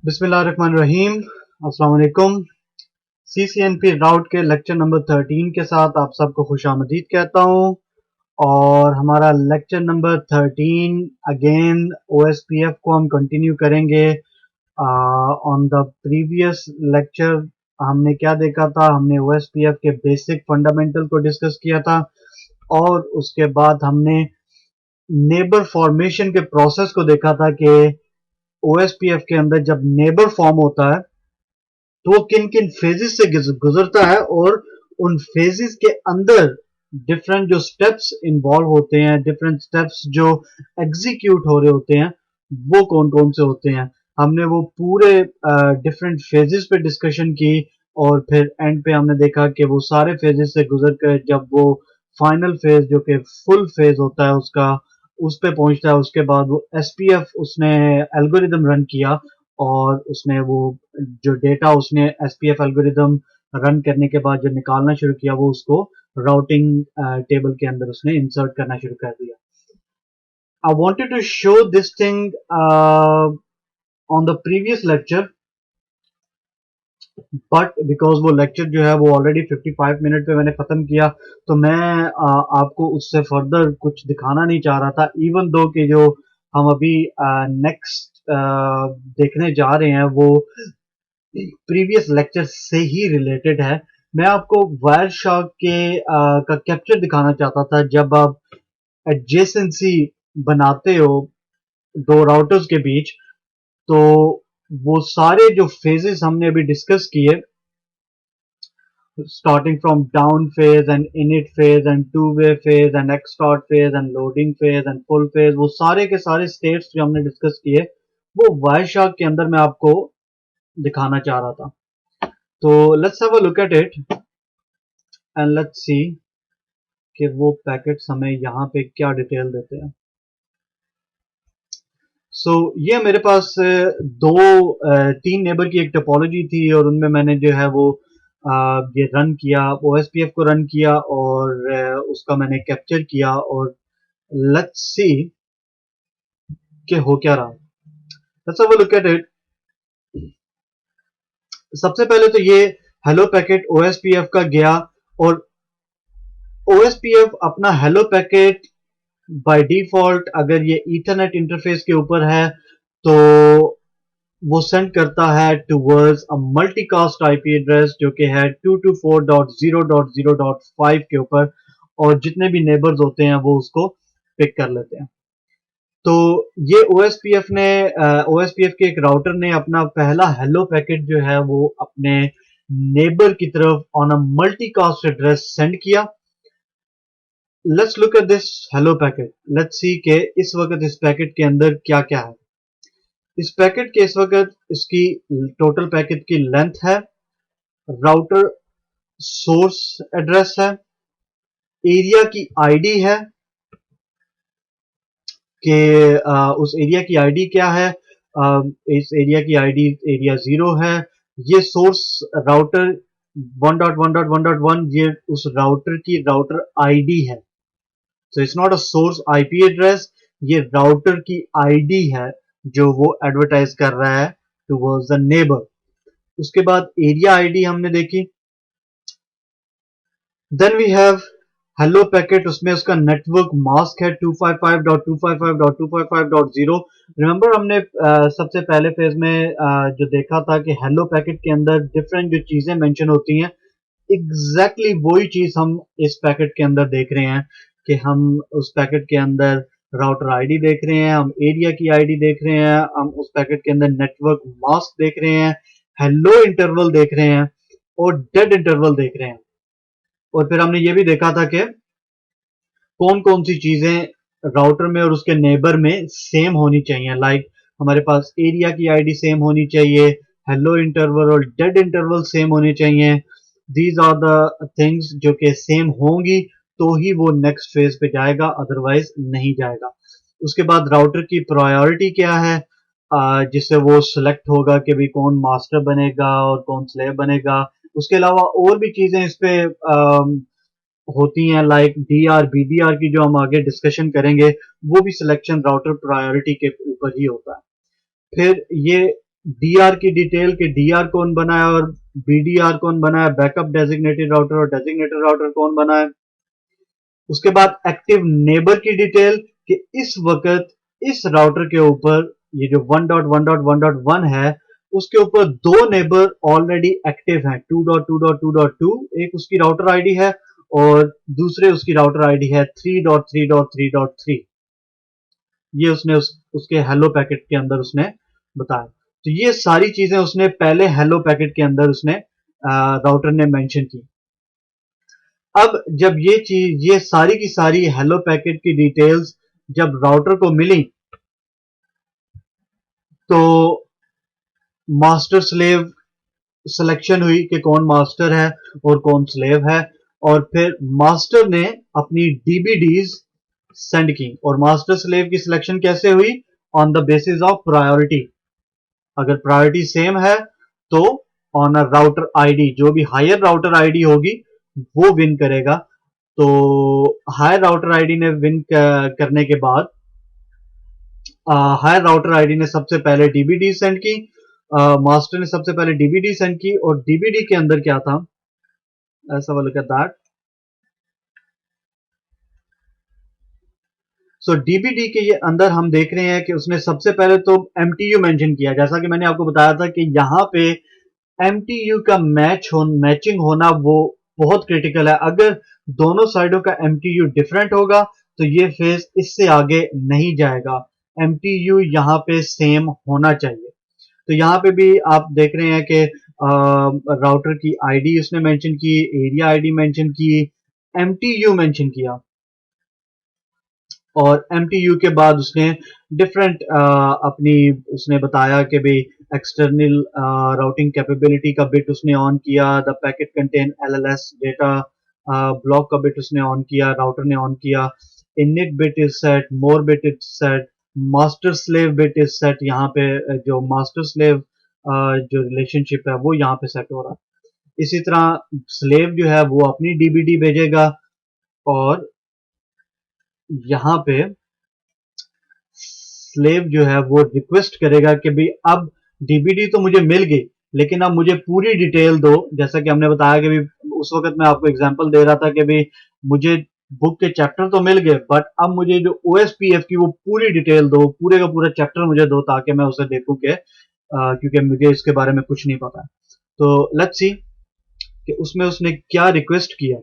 बिस्मिल्लाहिर्रहमानिर्रहीम। अस्सलाम वालेकुम। CCNP राउट के लेक्चर नंबर 13 के साथ आप सबको खुशामदीद कहता हूँ। और हमारा लेक्चर नंबर 13 अगेन OSPF को हम कंटिन्यू करेंगे। ऑन द प्रीवियस लेक्चर हमने क्या देखा था, हमने OSPF के बेसिक फंडामेंटल को डिस्कस किया था और उसके बाद हमने नेबर फॉर्मेशन के प्रोसेस को देखा था कि OSPF के अंदर जब नेबर फॉर्म होता है तो वो किन किन फेजेस से गुजरता है और उन फेजेस के अंदर डिफरेंट जो स्टेप्स इन्वॉल्व होते हैं, डिफरेंट स्टेप्स जो एग्जीक्यूट हो रहे होते हैं, वो कौन कौन से होते हैं। हमने वो पूरे डिफरेंट फेजेस पे डिस्कशन की और फिर एंड पे हमने देखा कि वो सारे फेजेस से गुजर कर जब वो फाइनल फेज जो कि फुल फेज होता है उसका, उस पे पहुंचता है, उसके बाद वो SPF उसने एल्गोरिदम रन किया और उसने वो जो डेटा उसने SPF एल्गोरिदम रन करने के बाद जो निकालना शुरू किया वो उसको राउटिंग टेबल के अंदर उसने इंसर्ट करना शुरू कर दिया। I wanted to show this thing on the previous lecture, but because वो लेक्चर जो है वो ऑलरेडी 55 मिनट पे मैंने खत्म किया, तो मैं आपको उससे फर्दर कुछ दिखाना नहीं चाह रहा था। इवन दो कि जो हम अभी नेक्स्ट देखने जा रहे हैं वो प्रीवियस लेक्चर से ही रिलेटेड है। मैं आपको वायर शॉक के का कैप्चर दिखाना चाहता था। जब आप एडजेसेंसी बनाते हो दो राउटर्स के बीच, तो वो सारे जो फेजेस हमने अभी डिस्कस किए, starting from down phase and init phase and two-way phase and xstart phase and loading phase and full phase, वो सारे के सारे स्टेट्स जो हमने डिस्कस किए वो वायरशार्क के अंदर मैं आपको दिखाना चाह रहा था। तो let's have a look at it and let's see कि वो पैकेट्स हमें यहाँ पे क्या डिटेल देते हैं। ये मेरे पास तीन नेबर की एक टोपोलॉजी थी और उनमें मैंने जो है वो ये रन किया, OSPF को रन किया और उसका मैंने कैप्चर किया और लेट्स सी कि हो क्या रहा। Let's have a look at it. सबसे पहले तो ये हेलो पैकेट OSPF का गया और OSPF अपना हेलो पैकेट बाय डिफॉल्ट अगर ये ईथरनेट इंटरफेस के ऊपर है तो वो सेंड करता है towards a multicast IP address जो कि है 224.0.0.5 के ऊपर, और जितने भी नेबर्स होते हैं वो उसको पिक कर लेते हैं। तो ये OSPF के एक राउटर ने अपना पहला हेलो पैकेट जो है वो अपने नेबर की तरफ on a multicast address send किया। Let's look at this hello packet, let's see के इस वक्त इस पैकेट के अंदर क्या क्या है। इस पैकेट के इस वक्त इसकी टोटल पैकेट की लेंथ है, राउटर सोर्स एड्रेस है, एरिया की आईडी है कि उस एरिया की आईडी क्या है। इस एरिया की आईडी एरिया 0 है। ये सोर्स राउटर 1.1.1.1 ये उस राउटर की राउटर आईडी है। So it's not a source IP address, ये राउटर की आईडी है जो वो एडवर्टाइज कर रहा है टुवर्ड्स द नेबर। उसके बाद एरिया आईडी हमने देखी। Then we have hello packet, उसमें उसका नेटवर्क मास्क है 255.255.255.0। रिमेंबर हमने सबसे पहले फेज में जो देखा था कि हेलो पैकेट के अंदर डिफरेंट जो चीजें मेंशन होती हैं, एग्जैक्टली वही चीज हम इस पैकेट के अंदर देख रहे हैं कि हम उस पैकेट के अंदर राउटर आईडी देख रहे हैं, हम एरिया की आईडी देख रहे हैं, हम उस पैकेट के अंदर नेटवर्क मास्क देख रहे हैं, हेलो इंटरवल देख रहे हैं और डेड इंटरवल देख रहे हैं। और फिर हमने ये भी देखा था कि कौन कौन सी चीजें राउटर में और उसके नेबर में सेम होनी चाहिए। लाइक हमारे पास एरिया की आईडी सेम होनी चाहिए, हेलो इंटरवल और डेड इंटरवल सेम होने चाहिए। दीज आर द थिंग्स जो कि सेम होंगी तो ही वो नेक्स्ट फेज पे जाएगा, अदरवाइज नहीं जाएगा। उसके बाद राउटर की प्रायोरिटी क्या है, जिससे वो सिलेक्ट होगा कि भी कौन मास्टर बनेगा और कौन स्लेव बनेगा। उसके अलावा और भी चीजें इस पे होती हैं, लाइक डीआर बीडीआर की जो हम आगे डिस्कशन करेंगे, वो भी सिलेक्शन राउटर प्रायोरिटी के ऊपर ही होता है। फिर ये डीआर की डिटेल के डीआर कौन बनाया और बीडीआर कौन बनाया, बैकअप डेजिग्नेटेड राउटर और डेजिग्नेटेड राउटर कौन बनाया। उसके बाद एक्टिव नेबर की डिटेल कि इस वक्त इस राउटर के ऊपर ये जो 1.1.1.1 है उसके ऊपर दो नेबर ऑलरेडी एक्टिव हैं, 2.2.2.2 एक उसकी राउटर आईडी है और दूसरे उसकी राउटर आईडी है 3.3.3.3। ये उसने उसके हेलो पैकेट के अंदर उसने बताया। तो ये सारी चीजें उसने पहले हेलो पैकेट के अंदर उसने राउटर ने मेंशन की। अब जब ये चीज ये सारी की सारी हेलो पैकेट की डिटेल्स जब राउटर को मिली तो मास्टर स्लेव सिलेक्शन हुई कि कौन मास्टर है और कौन स्लेव है, और फिर मास्टर ने अपनी डीबीडीज सेंड की। और मास्टर स्लेव की सिलेक्शन कैसे हुई? On the basis of priority. अगर प्रायोरिटी सेम है तो ऑन अ राउटर आईडी, जो भी हायर राउटर आईडी होगी वो विन करेगा। तो हायर राउटर आईडी ने विन करने के बाद हायर राउटर आईडी ने सबसे पहले डीबीडी सेंड की, मास्टर ने सबसे पहले डीबीडी सेंड की, और डीबीडी के अंदर क्या था, ऐसा वाला look at that. So DBD के ये अंदर हम देख रहे हैं कि उसने सबसे पहले तो एमटीयू मेंशन किया, जैसा कि मैंने आपको बताया था कि यहाँ पे एमटीयू का मैचिंग होना वो बहुत क्रिटिकल है। अगर दोनों साइडों का एमटीयू डिफरेंट होगा तो ये फेज इससे आगे नहीं जाएगा। एमटीयू यहाँ पे सेम होना चाहिए। तो यहाँ पे भी आप देख रहे हैं कि राउटर की आईडी उसने मेंशन की, एरिया आईडी मेंशन की, एमटीयू मेंशन किया, और एमटीयू के बाद उसने डिफरेंट अपनी उसने बताया कि भाई एक्सटर्नल राउटिंग कैपेबिलिटी का बिट उसने ऑन किया, the packet contain LLS data block का बिट उसने ऑन किया, राउटर ने ऑन किया, init bit is set, more bit is set, master slave bit is set. यहाँ पे जो मास्टर स्लेव जो रिलेशनशिप है वो यहाँ पे सेट हो रहा है। इसी तरह स्लेव जो है वो अपनी डीबीडी भेजेगा, और यहाँ पे स्लेव जो है वो रिक्वेस्ट करेगा कि भाई अब डीबीडी तो मुझे मिल गई लेकिन अब मुझे पूरी डिटेल दो। जैसा कि हमने बताया कि भाई उस वक्त मैं आपको एग्जांपल दे रहा था कि भाई मुझे बुक के चैप्टर तो मिल गए बट अब मुझे जो ओएसपीएफ की वो पूरी डिटेल दो, पूरे का पूरा चैप्टर मुझे दो ताकि मैं उसे देखूं कि क्योंकि मुझे इसके बारे में कुछ नहीं पता। तो लेट्स सी कि उसमें उसने क्या रिक्वेस्ट किया।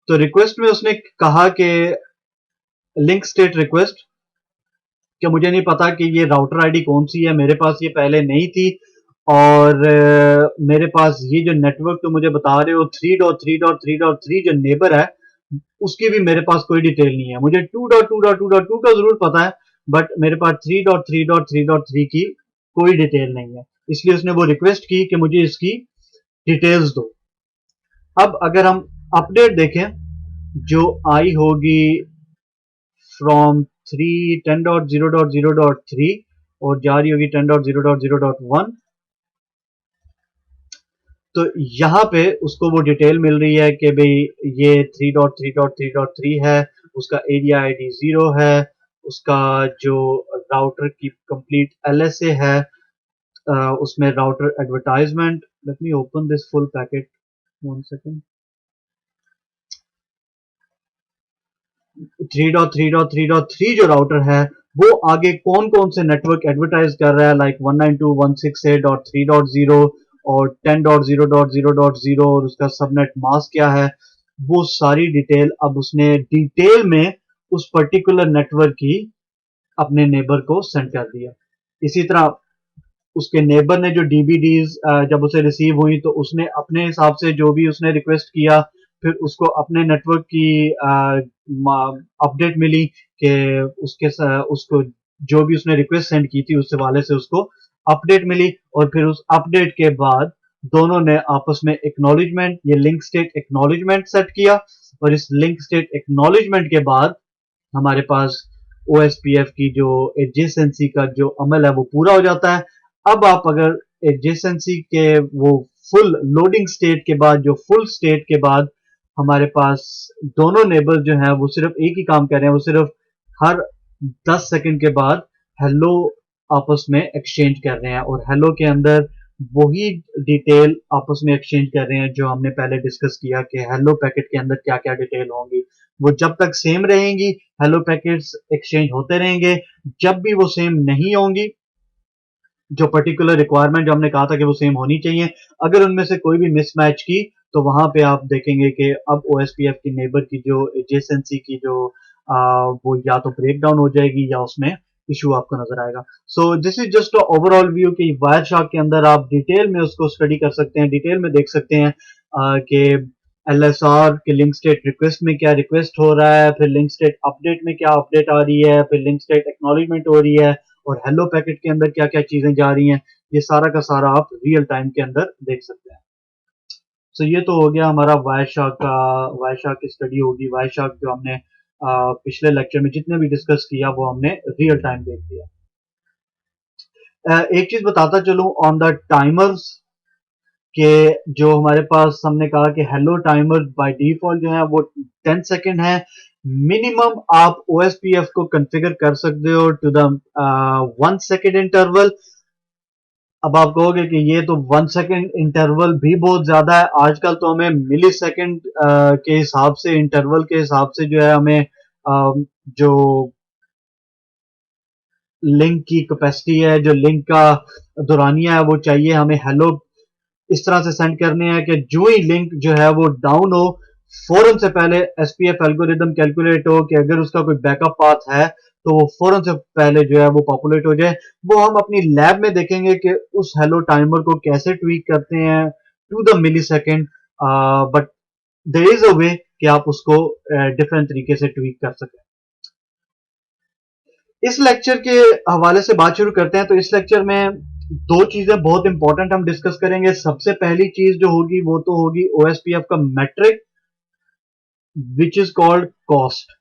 तो रिक्वेस्ट में उसने कहा कि लिंक स्टेट रिक्वेस्ट, कि मुझे नहीं पता कि ये राउटर आईडी कौन सी है, मेरे पास ये पहले नहीं थी, और मेरे पास ये जो नेटवर्क तो मुझे बता रहे हो 3.3.3.3 जो नेबर है उसकी भी मेरे पास कोई डिटेल नहीं है। मुझे 2.2.2.2 का जरूर पता है बट मेरे पास 3.3.3.3 की कोई डिटेल नहीं है। इसलिए उसने वो रिक्वेस्ट की कि मुझे इसकी डिटेल्स दो। अब अगर हम अपडेट देखें जो आई होगी फ्रॉम 10.0.0.3 और जा रही होगी 10.0.0.1, तो यहाँ पे उसको वो डिटेल मिल रही है कि भाई ये 3.3.3.3 है, उसका एरिया आईडी 0 है, उसका जो राउटर की कंप्लीट एलएसए है, उसमें router advertisement, let me open this full packet, 1 second. 3.3.3.3 जो राउटर है वो आगे कौन कौन से नेटवर्क एडवर्टाइज कर रहा है, लाइक 192.168.3.0 और 10.0.0.0, और उसका सबनेट मास्क क्या है, वो सारी डिटेल अब उसने डिटेल में उस पर्टिकुलर नेटवर्क की अपने नेबर को सेंड कर दिया। इसी तरह उसके नेबर ने जो डीबीडीज जब उसे रिसीव हुई तो उसने अपने हिसाब से जो भी उसने रिक्वेस्ट किया, फिर उसको अपने नेटवर्क की अपडेट मिली कि उसको जो भी उसने रिक्वेस्ट सेंड की थी उस हवाले से उसको अपडेट मिली, और फिर उस अपडेट के बाद दोनों ने आपस में एक्नॉलेजमेंट, ये लिंक स्टेट एक्नॉलेजमेंट सेट किया, और इस लिंक स्टेट एक्नॉलेजमेंट के बाद हमारे पास ओएसपीएफ की जो एडजेसेंसी का जो अमल है वो पूरा हो जाता है। अब आप अगर एडजेसेंसी के वो फुल लोडिंग स्टेट के बाद, जो फुल स्टेट के बाद हमारे पास दोनों नेबर जो हैं वो सिर्फ एक ही काम कर रहे हैं, वो सिर्फ हर 10 सेकंड के बाद हेलो आपस में एक्सचेंज कर रहे हैं और हेलो के अंदर वही डिटेल आपस में एक्सचेंज कर रहे हैं जो हमने पहले डिस्कस किया कि हेलो पैकेट के अंदर क्या क्या डिटेल होंगी। वो जब तक सेम रहेंगी हेलो पैकेट्स एक्सचेंज होते रहेंगे। जब भी वो सेम नहीं होंगी, जो पर्टिकुलर रिक्वायरमेंट जो हमने कहा था कि वो सेम होनी चाहिए, अगर उनमें से कोई भी मिसमैच की तो वहां पे आप देखेंगे कि अब ओएसपीएफ की नेबर की जो एजेंसी की जो वो या तो ब्रेक डाउन हो जाएगी या उसमें इशू आपको नजर आएगा। सो this is just overall view कि वायर शार्क के अंदर आप डिटेल में उसको स्टडी कर सकते हैं, डिटेल में देख सकते हैं कि एलएसआर के लिंक स्टेट रिक्वेस्ट में क्या रिक्वेस्ट हो रहा है, फिर लिंक स्टेट अपडेट में क्या अपडेट आ रही है, फिर लिंक स्टेट एक्नॉलेजमेंट हो रही है और हेलो पैकेट के अंदर क्या क्या चीजें जा रही हैं। ये सारा का सारा आप रियल टाइम के अंदर देख सकते हैं। सो ये तो हो गया हमारा वायर शार्क की स्टडी होगी। वायर शार्क जो हमने पिछले लेक्चर में जितने भी डिस्कस किया वो हमने रियल टाइम देख लिया। एक चीज बताता चलूं ऑन द टाइमर्स के, जो हमारे पास हमने कहा कि हेलो टाइमर बाय डिफॉल्ट जो है वो 10 सेकंड है। मिनिमम आप ओएसपीएफ को कॉन्फ़िगर कर सकते हो टू द 1 सेकंड इंटरवल। अब आप कहोगे कि ये तो 1 सेकंड इंटरवल भी बहुत ज्यादा है, आजकल तो हमें मिली सेकंड के हिसाब से, इंटरवल के हिसाब से जो है हमें जो लिंक की कैपेसिटी है, जो लिंक का दौरानिया है वो चाहिए हमें हेलो इस तरह से सेंड करने हैं कि जो ही लिंक जो है वो डाउन हो फौरन से पहले एसपीएफ एल्गोरिदम कैलकुलेट हो कि अगर उसका कोई बैकअप पाथ है तो वो फौरन से पहले जो है वो पॉपुलेट हो जाए। वो हम अपनी लैब में देखेंगे कि उस हेलो टाइमर को कैसे ट्वीक करते हैं to the millisecond, but there is a way कि आप उसको डिफरेंट तरीके से ट्वीक कर सकें। इस लेक्चर के हवाले से बात शुरू करते हैं। तो इस लेक्चर में दो चीजें बहुत इंपॉर्टेंट हम डिस्कस करेंगे। सबसे पहली चीज जो होगी वो तो होगी ओएसपीएफ का metric which is called cost,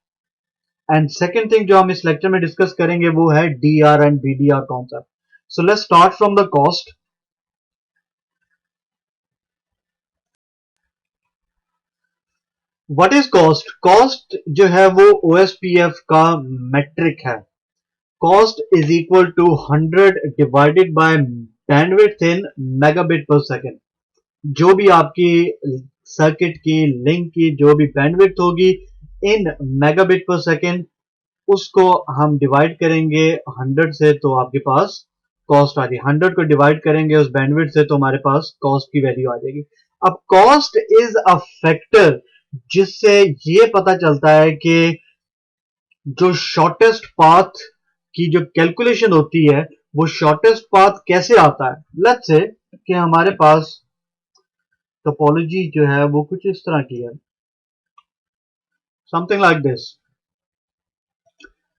and second thing जो हम इस लेक्चर में डिस्कस करेंगे वो है DR and BDR concept. So let's start from the cost. What is cost? Cost जो है वो ओएसपीएफ का मैट्रिक है। Cost is equal to 100 divided by bandwidth in megabit per second. जो भी आपकी सर्किट की लिंक की जो भी बैंडविड्थ होगी इन मेगाबिट पर सेकेंड, उसको हम डिवाइड करेंगे 100 से तो आपके पास कॉस्ट आ जाएगी। 100 को डिवाइड करेंगे उस बैंडविड्थ से तो हमारे पास कॉस्ट की वैल्यू आ जाएगी। अब कॉस्ट इज अ फैक्टर जिससे ये पता चलता है कि जो शॉर्टेस्ट पाथ की जो कैलकुलेशन होती है वो शॉर्टेस्ट पाथ कैसे आता है। लेट्स से कि हमारे पास टोपोलॉजी जो है वो कुछ इस तरह की है, something like this,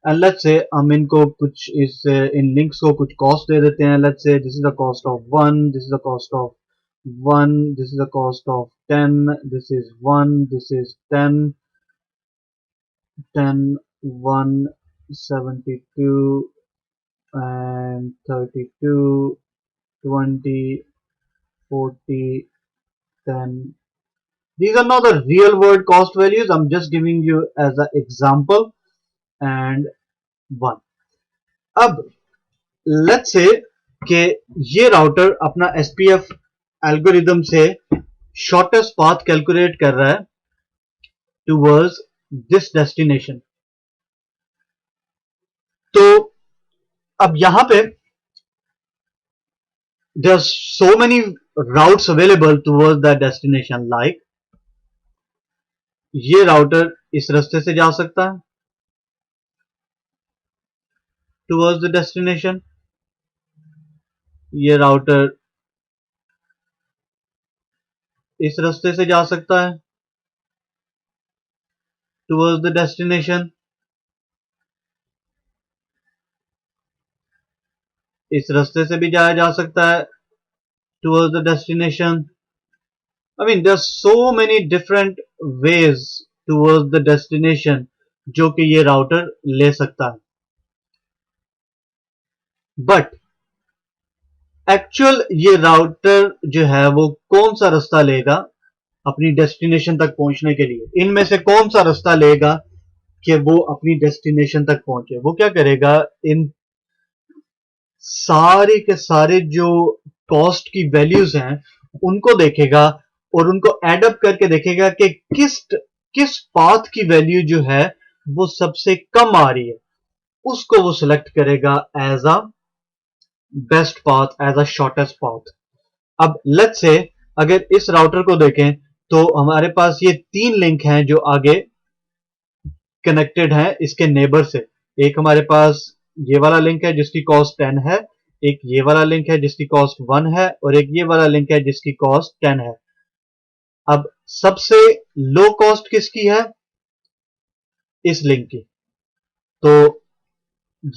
and let's say हम इनको कुछ इस इन लिंक्स को कुछ कॉस्ट दे देते हैं। Let's say this is the cost of 1, this is the cost of 1, this is the cost of 10, this is 1, this is 10, 10, 1, 72 and 32, 20, 40, 10. These are not the real world cost values. I'm just giving you as an example. And 1. अब let's से कि ये router अपना SPF algorithm से shortest path calculate कर रहा है towards this destination. तो अब यहां पे there are so many routes available towards that destination, like ये राउटर इस रास्ते से जा सकता है towards the destination, ये राउटर इस रास्ते से जा सकता है towards the destination, इस रास्ते से भी जाया जा सकता है towards the destination. I mean there are so many different ways towards the destination जो कि ये राउटर ले सकता है, बट एक्चुअल ये राउटर जो है वो कौन सा रास्ता लेगा अपनी डेस्टिनेशन तक पहुंचने के लिए। इनमें से कौन सा रास्ता लेगा कि वो अपनी डेस्टिनेशन तक पहुंचे। वो क्या करेगा, इन सारे के सारे जो कॉस्ट की वैल्यूज हैं उनको देखेगा और उनको एडअप करके देखेगा कि किस पाथ की वैल्यू जो है वो सबसे कम आ रही है, उसको वो सिलेक्ट करेगा as a best path, as a shortest path. अब लेट्स से अगर इस राउटर को देखें तो हमारे पास ये 3 लिंक हैं जो आगे कनेक्टेड हैं इसके नेबर से। एक हमारे पास ये वाला लिंक है जिसकी कॉस्ट 10 है, एक ये वाला लिंक है जिसकी कॉस्ट 1 है, और एक ये वाला लिंक है जिसकी कॉस्ट 10 है। अब सबसे लो कॉस्ट किसकी है? इस लिंक की। तो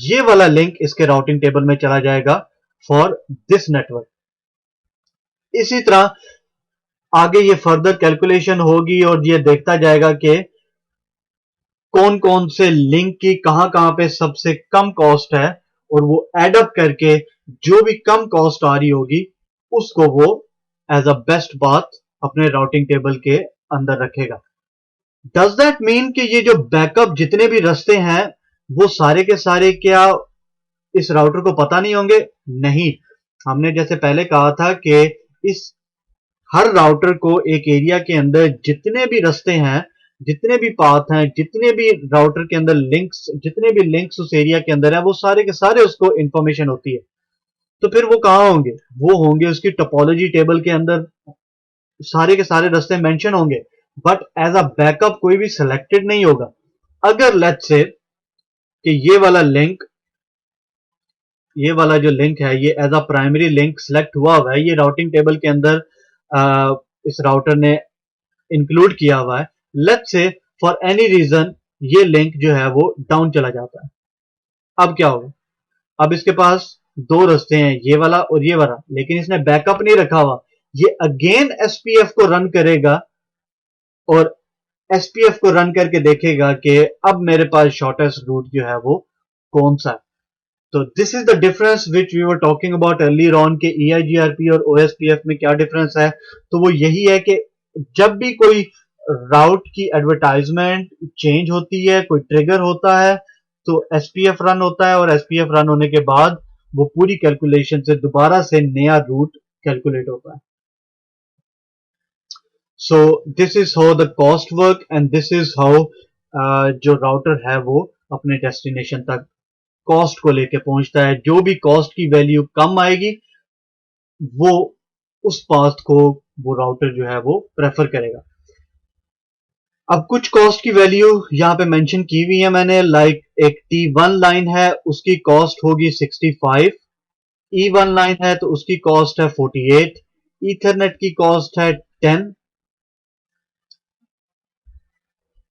ये वाला लिंक इसके राउटिंग टेबल में चला जाएगा फॉर दिस नेटवर्क। इसी तरह आगे ये फर्दर कैलकुलेशन होगी और ये देखता जाएगा कि कौन कौन से लिंक की कहां कहां पे सबसे कम कॉस्ट है, और वो एडअप करके जो भी कम कॉस्ट आ रही होगी उसको वो एज अ बेस्ट पाथ अपने राउटिंग टेबल के अंदर रखेगा। डज दैट मीन कि ये जो बैकअप जितने भी रास्ते हैं वो सारे के सारे क्या इस राउटर को पता नहीं होंगे? नहीं। हमने जैसे पहले कहा था कि इस हर राउटर को एक एरिया के अंदर जितने भी रास्ते हैं, जितने भी पाथ हैं, जितने भी राउटर के अंदर लिंक्स, जितने भी लिंक्स उस एरिया के अंदर है, वो सारे के सारे उसको इंफॉर्मेशन होती है। तो फिर वो कहां होंगे? वो होंगे उसकी टोपोलॉजी टेबल के अंदर, सारे के सारे रास्ते मेंशन होंगे, बट एज अ बैकअप कोई भी सिलेक्टेड नहीं होगा। अगर लेट्स से कि ये वाला जो लिंक है ये as a primary link select हुआ हुआ है, ये राउटिंग टेबल के अंदर इस राउटर ने इंक्लूड किया हुआ है। Let's say for any reason ये लिंक जो है वो डाउन चला जाता है, अब क्या होगा? अब इसके पास दो रास्ते हैं, ये वाला और ये वाला, लेकिन इसने बैकअप नहीं रखा हुआ। ये अगेन एसपीएफ को रन करेगा और एसपीएफ को रन करके देखेगा कि अब मेरे पास शॉर्टेस्ट रूट जो है वो कौन सा है। तो this is the difference which we were talking about earlier on के ईआईजीआरपी और ओएसपीएफ में क्या डिफरेंस है। तो वो यही है कि जब भी कोई राउट की एडवर्टाइजमेंट चेंज होती है, कोई ट्रिगर होता है, तो एसपीएफ रन होता है, और एसपीएफ रन होने के बाद वो पूरी कैलकुलेशन से दोबारा से नया रूट कैलकुलेट होता है। सो this is how the cost work and this is how जो राउटर है वो अपने डेस्टिनेशन तक कॉस्ट को लेके पहुंचता है। जो भी कॉस्ट की वैल्यू कम आएगी वो उस पाथ को वो राउटर जो है वो प्रेफर करेगा। अब कुछ कॉस्ट की वैल्यू यहां पे मेंशन की हुई है मैंने, लाइक एक T1 लाइन है उसकी कॉस्ट होगी 65, E1 लाइन है तो उसकी कॉस्ट है 48, ईथरनेट की कॉस्ट है 10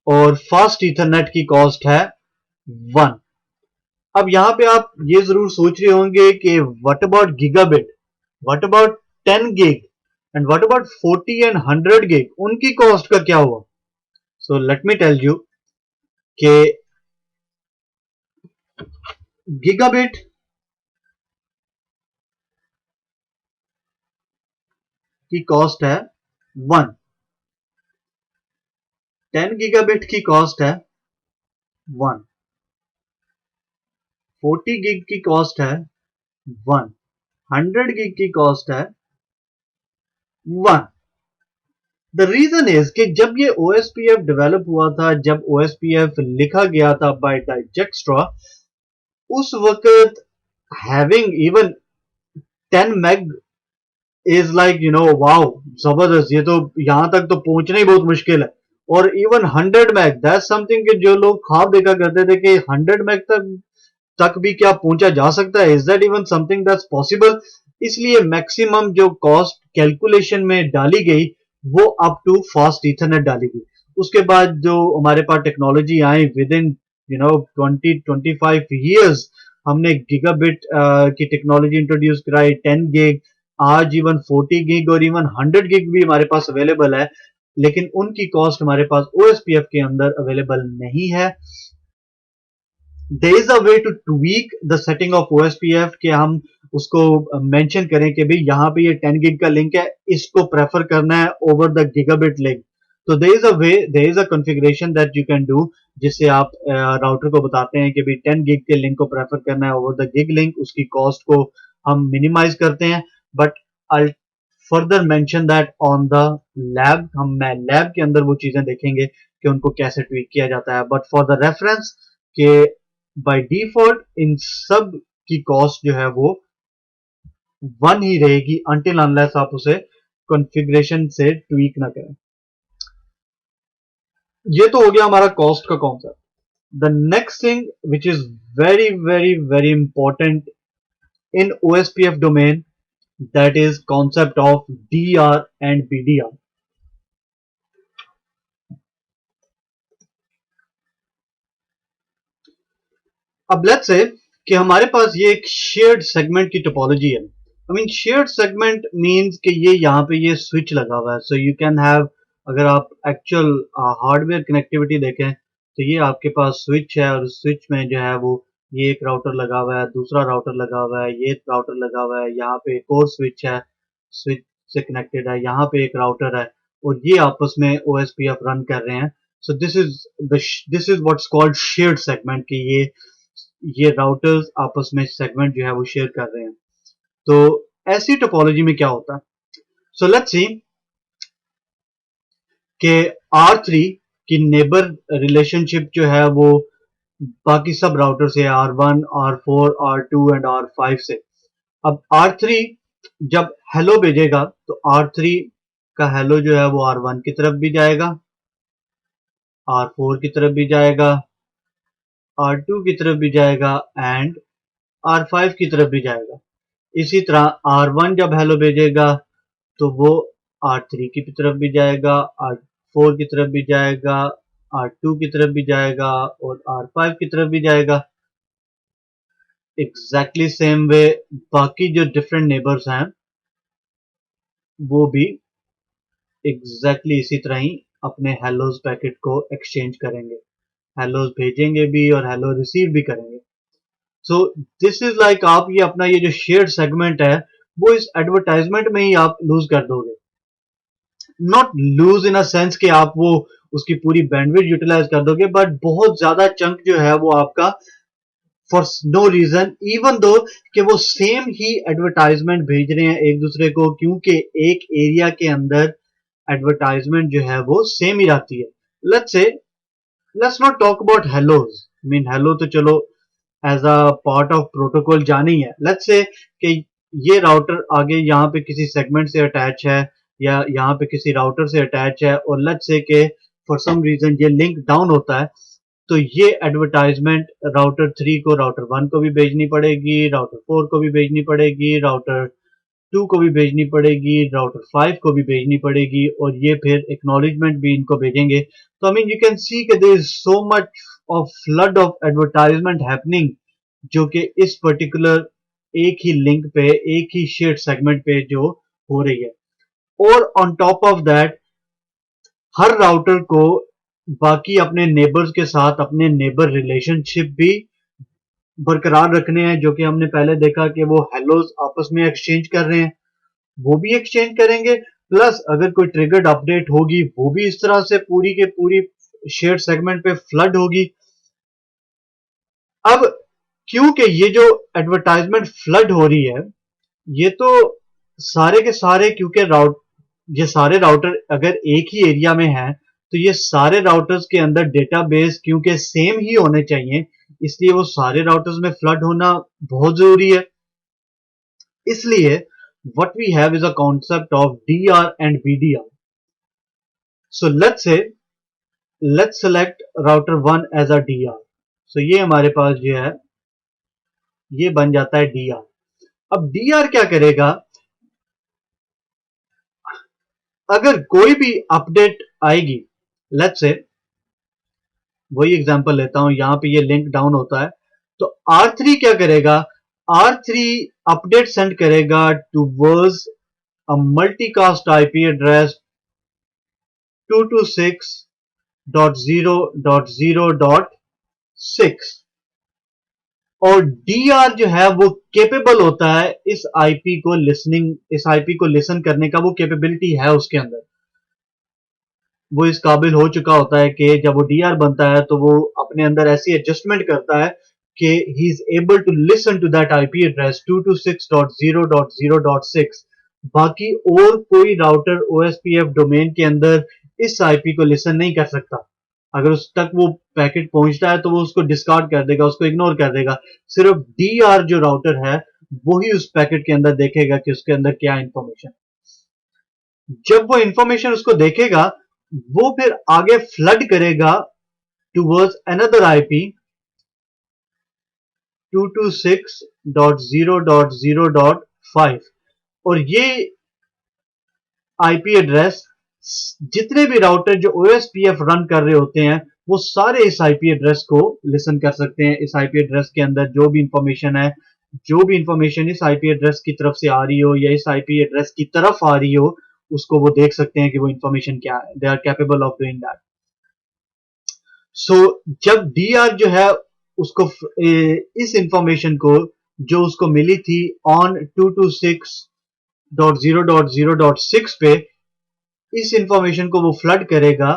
और फास्ट ईथरनेट की कॉस्ट है 1। अब यहां पे आप ये जरूर सोच रहे होंगे कि what about gigabit, what about 10 gig and what about 40 and 100 gig, उनकी कॉस्ट का क्या हुआ? So let me tell you कि गीगाबिट की कॉस्ट है 1, 10 गीगाबिट की कॉस्ट है 1, 40 गिग की कॉस्ट है 1, 100 गिग की कॉस्ट है 1। द रीजन इज कि जब ये ओएसपीएफ डेवलप हुआ था, जब ओएसपीएफ लिखा गया था बाय डाइजेक्स्ट्रा, उस वक्त having even 10 meg is like wow, जबरदस्त, ये तो यहां तक तो पहुंचना ही बहुत मुश्किल है। और इवन 100 meg दैट्स समथिंग कि जो लोग ख्वाब देखा करते थे कि 100 meg तक भी क्या पहुंचा जा सकता है, is that even something that's possible. इसलिए मैक्सिमम जो कॉस्ट कैलकुलेशन में डाली गई वो अप टू फास्ट ईथरनेट डाली गई। उसके बाद जो हमारे पास टेक्नोलॉजी आई विद इन 20-25 years, हमने गीगाबिट की टेक्नोलॉजी इंट्रोड्यूस कराई, 10 गिग, आज इवन 40 गिग और इवन 100 गिग भी हमारे पास अवेलेबल है, लेकिन उनकी कॉस्ट हमारे पास ओएसपीएफ के अंदर अवेलेबल नहीं है। There is a way to tweak the setting of OSPF कि हम उसको मेंशन करें कि भाई यहाँ पे ये 10 गिग का लिंक है, इसको प्रेफर करना है ओवर द गीगाबिट लिंक। तो there is a configuration that you can do, जिससे आप राउटर को बताते हैं कि भाई 10 गिग के लिंक को प्रेफर करना है ओवर द गिग लिंक, उसकी कॉस्ट को हम मिनिमाइज करते हैं। But I further mention that on the lab, हम लैब के अंदर वो चीजें देखेंगे कि उनको कैसे ट्वीक किया जाता है। बट फॉर द रेफरेंस के बाय डिफॉल्ट इन सब की कॉस्ट जो है वो 1 ही रहेगी अनटिल अनलेस आप उसे कॉन्फ़िगरेशन से ट्वीक ना करें। ये तो हो गया हमारा कॉस्ट का concept. The next thing which is very very very important in OSPF domain, that is concept of DR and BDR. अब लेट्स से कि हमारे पास ये एक शेयर्ड सेगमेंट की टोपोलॉजी है। I mean shared segment means कि ये यहाँ पे ये स्विच लगा हुआ है, सो यू कैन हैव, अगर आप एक्चुअल हार्डवेयर कनेक्टिविटी देखें तो ये आपके पास स्विच है और स्विच में जो है वो ये एक राउटर लगा हुआ है, दूसरा राउटर लगा हुआ है, ये राउटर लगा हुआ है, यहाँ पे एक और स्विच है, स्विच से कनेक्टेड है, यहाँ पे एक राउटर है और ये आपस में OSPF रन कर रहे हैं। सो this is what's called shared segment, कि ये राउटर्स आपस में सेगमेंट जो है वो शेयर कर रहे हैं। तो ऐसी टोपोलॉजी में क्या होता है? सो लेट्स सी कि R3 की नेबर रिलेशनशिप जो है वो बाकी सब राउटर से R1, R4, R2 and R5 से। अब R3 जब हेलो भेजेगा तो R3 का हेलो जो है वो R1 की तरफ भी जाएगा, R4 की तरफ भी जाएगा, R2 की तरफ भी जाएगा एंड R5 की तरफ भी जाएगा। इसी तरह R1 जब हेलो भेजेगा तो वो R3 की तरफ भी जाएगा, R4 की तरफ भी जाएगा, R2 की तरफ भी जाएगा और R5 की तरफ भी जाएगा। एग्जैक्टली सेम वे बाकी जो डिफरेंट नेबर्स हैं वो भी एग्जैक्टली इसी तरह ही अपने हेलोज पैकेट को एक्सचेंज करेंगे, हेलोज भेजेंगे भी और हेलो रिसीव भी करेंगे। सो दिस इज लाइक, आप ये अपना ये जो शेयर्ड सेगमेंट है वो इस एडवर्टाइजमेंट में ही आप लूज कर दोगे। Not lose in a sense कि आप वो उसकी पूरी बैंडविड्थ यूटिलाइज कर दोगे, बट बहुत ज्यादा चंक जो है वो आपका for no reason, even though कि वो सेम ही एडवर्टाइजमेंट भेज रहे हैं एक दूसरे को, क्योंकि एक एरिया के अंदर एडवर्टाइजमेंट जो है वो सेम ही रहती है। Let's not talk about hellos, mean hello तो चलो as a part of protocol जानी है। लेट्स से कि ये राउटर आगे यहाँ पे किसी सेगमेंट से अटैच है या यहाँ पे किसी राउटर से अटैच है और लेट्स से कि फॉर सम रीजन ये लिंक डाउन होता है, तो ये एडवर्टाइजमेंट राउटर 3 को राउटर 1 को भी भेजनी पड़ेगी, राउटर 4 को भी भेजनी पड़ेगी, राउटर 2 को भी भेजनी पड़ेगी, राउटर 5 को भी भेजनी पड़ेगी और ये फिर एक्नॉलेजमेंट भी इनको भेजेंगे। तो I mean you can see कि there is so much of flood of advertisement happening, जो कि इस पर्टिकुलर एक ही लिंक पे, एक ही शेयर्ड सेगमेंट पे जो हो रही है। और on top of that her router को बाकी अपने नेबर्स के साथ अपने नेबर रिलेशनशिप भी बरकरार रखने हैं, जो कि हमने पहले देखा कि वो हेलोज आपस में एक्सचेंज कर रहे हैं, वो भी एक्सचेंज करेंगे। प्लस अगर कोई ट्रिगर्ड अपडेट होगी वो भी इस तरह से पूरी के पूरी शेयर सेगमेंट पे फ्लड होगी। अब क्योंकि ये जो एडवर्टाइजमेंट फ्लड हो रही है, ये तो सारे के सारे, क्योंकि ये सारे राउटर अगर एक ही एरिया में हैं तो ये सारे राउटर्स के अंदर डेटाबेस क्योंकि सेम ही होने चाहिए, इसलिए वो सारे राउटर्स में फ्लड होना बहुत जरूरी है। इसलिए what we have is a concept of DR and BDR. So let's select router 1 as a DR. So ये हमारे पास जो है ये बन जाता है DR। अब DR क्या करेगा, अगर कोई भी अपडेट आएगी, लेट्स से वही एग्जांपल लेता हूं, यहां पे ये लिंक डाउन होता है तो R3 क्या करेगा, R3 अपडेट सेंड करेगा towards a multicast IP address 226.0.0.6 और DR जो है वो केपेबल होता है इस IP को लिसन करने का, वो कैपेबिलिटी है उसके अंदर। वो इस काबिल हो चुका होता है कि जब वो डीआर बनता है तो वो अपने अंदर ऐसी एडजस्टमेंट करता है कि he is able to listen to that IP address 226.0.0.6। बाकी और कोई राउटर ओएसपीएफ डोमेन के अंदर इस आईपी को लिसन नहीं कर सकता। अगर उस तक वो पैकेट पहुंचता है तो वो उसको डिस्कार्ड कर देगा, उसको इग्नोर कर देगा। सिर्फ डीआर जो राउटर है वो ही उस पैकेट के अंदर देखेगा कि उसके अंदर क्या इंफॉर्मेशन। जब वो इंफॉर्मेशन उसको देखेगा वो फिर आगे फ्लड करेगा टूवर्ड्स अनदर आईपी 226.0.0.5। और ये आईपी एड्रेस जितने भी राउटर जो ओएसपीएफ रन कर रहे होते हैं वो सारे इस आईपी एड्रेस को लिसन कर सकते हैं। इस आईपी एड्रेस के अंदर जो भी इंफॉर्मेशन है, जो भी इंफॉर्मेशन इस आईपी एड्रेस की तरफ से आ रही हो या इस आईपी एड्रेस की तरफ आ रही हो, उसको वो देख सकते हैं कि वो इंफॉर्मेशन क्या है। They are capable of doing that. So जब डीआर जो है उसको इस इंफॉर्मेशन को जो उसको मिली थी ऑन 226.0.0.6 पे, इस इंफॉर्मेशन को वो फ्लड करेगा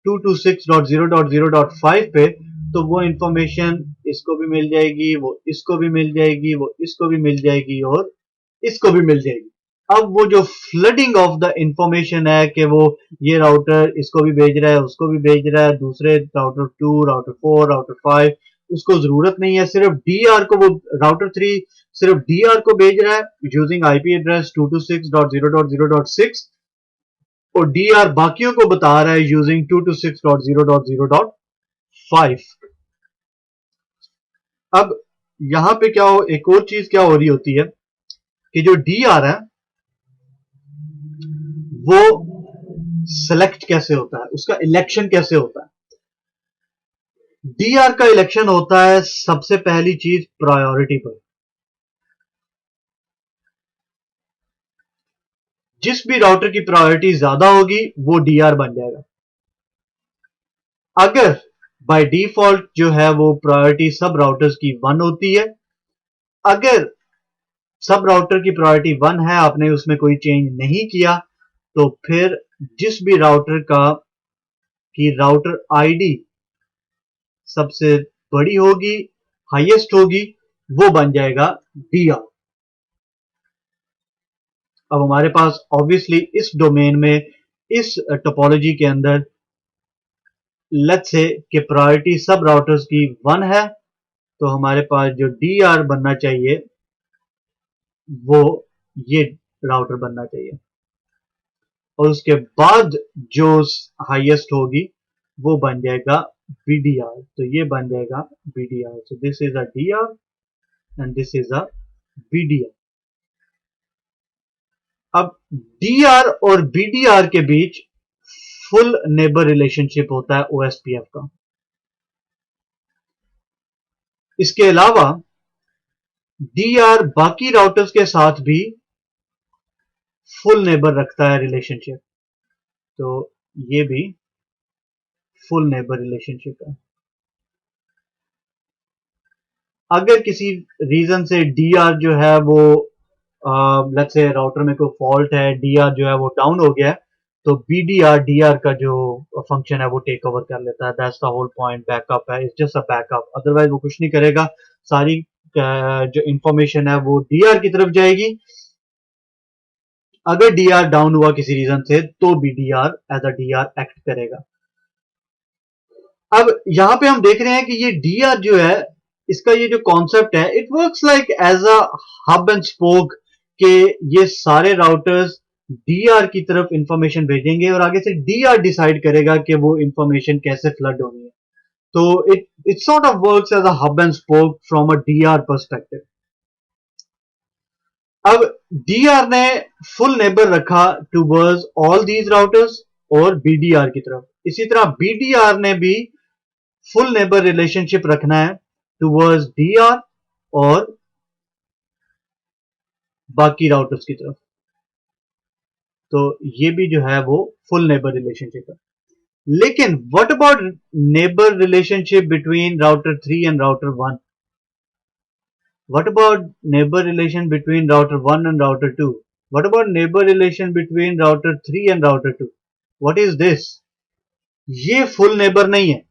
226.0.0.5 पे, तो वो इंफॉर्मेशन इसको भी मिल जाएगी, वो इसको भी मिल जाएगी, वो इसको भी मिल जाएगी और इसको भी मिल जाएगी। अब वो जो फ्लडिंग ऑफ द इंफॉर्मेशन है कि वो ये राउटर इसको भी भेज रहा है, उसको भी भेज रहा है, दूसरे राउटर 2, राउटर 4, राउटर 5, उसको जरूरत नहीं है। सिर्फ डीआर को वो राउटर 3 सिर्फ डीआर को भेज रहा है यूजिंग आईपी एड्रेस 226.0.0.6 और डीआर बाकियों को बता रहा है यूजिंग 226.0.0.5। अब यहां पे क्या हो, एक और चीज क्या हो रही होती है कि जो डीआर है वो सिलेक्ट कैसे होता है, उसका इलेक्शन कैसे होता है। डीआर का इलेक्शन होता है सबसे पहली चीज प्रायोरिटी पर। जिस भी राउटर की प्रायोरिटी ज्यादा होगी वो डीआर बन जाएगा। अगर बाय डिफॉल्ट जो है वो प्रायोरिटी सब राउटर्स की 1 होती है, अगर सब राउटर की प्रायोरिटी 1 है, आपने उसमें कोई चेंज नहीं किया, तो फिर जिस भी राउटर का की राउटर आईडी सबसे बड़ी होगी, हाईएस्ट होगी, वो बन जाएगा डीआर। अब हमारे पास ऑब्वियसली इस डोमेन में, इस टोपोलॉजी के अंदर लेट्स से कि प्रायोरिटी सब राउटर्स की 1 है, तो हमारे पास जो डीआर बनना चाहिए वो ये राउटर बनना चाहिए और उसके बाद जो हाईएस्ट होगी वो बन जाएगा बीडीआर। तो ये बन जाएगा BDR. So this is a D R and this is a BDR. अब डीआर और बीडीआर के बीच फुल नेबर रिलेशनशिप होता है ओएसपीएफ का। इसके अलावा डीआर बाकी राउटर्स के साथ भी फुल नेबर रखता है रिलेशनशिप। तो ये भी फुल नेबर रिलेशनशिप है। अगर किसी रीजन से डीआर जो है वो लेट्स से राउटर में कोई फॉल्ट है, डीआर जो है वो डाउन हो गया है, तो बीडीआर डीआर का जो फंक्शन है वो टेक ओवर कर लेता है। That's the whole point. Backup है, it's just a backup, otherwise वो कुछ नहीं करेगा। सारी जो इंफॉर्मेशन है वो डीआर की तरफ जाएगी। अगर डीआर डाउन हुआ किसी रीजन से तो BDR as a DR act करेगा। अब यहां पे हम देख रहे हैं कि ये डीआर जो है, इसका ये जो कॉन्सेप्ट है, it works like as a hub and spoke के ये सारे राउटर्स डीआर की तरफ इंफॉर्मेशन भेजेंगे और आगे से डीआर डिसाइड करेगा कि वो इंफॉर्मेशन कैसे फ्लड होनी है। तो it sort of works as a hub and spoke from a DR perspective. अब डीआर ने फुल नेबर रखा टूवर्ड्स ऑल दीज राउटर्स और बीडीआर की तरफ। इसी तरह बीडीआर ने भी फुल नेबर रिलेशनशिप रखना है टूवर्ड्स डीआर और बाकी राउटर्स की तरफ। तो ये भी जो है वो फुल नेबर रिलेशनशिप है। लेकिन what about neighbour relationship between router 3 and router 1? What about neighbor relation between router 1 and router 2? What about neighbor relation between router 3 and router 2? What is this? ये फुल नेबर नहीं है,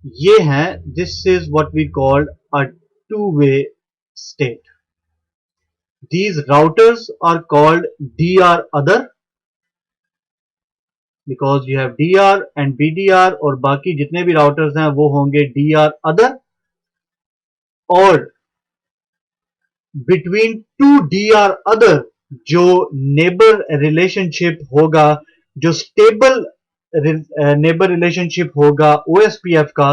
ये है, this is what we called a two way state. These routers are called DR other because you have DR and BDR और बाकी जितने भी routers हैं वो होंगे DR other. और between two DR other जो neighbor relationship होगा, जो stable neighbor relationship होगा OSPF का,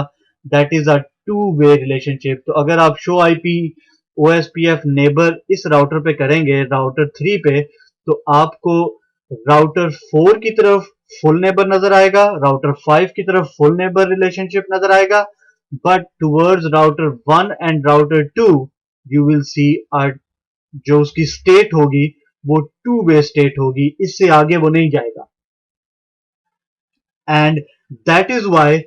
that is a two way relationship. तो अगर आप show IP OSPF neighbor इस राउटर पे करेंगे, राउटर 3 पे, तो आपको राउटर 4 की तरफ फुल नेबर नजर आएगा, राउटर 5 की तरफ फुल नेबर रिलेशनशिप नजर आएगा, but towards router 1 and router 2 you will see जो उसकी स्टेट होगी वो टू वे स्टेट होगी, इससे आगे वो नहीं जाएगा. एंड दैट इज वाई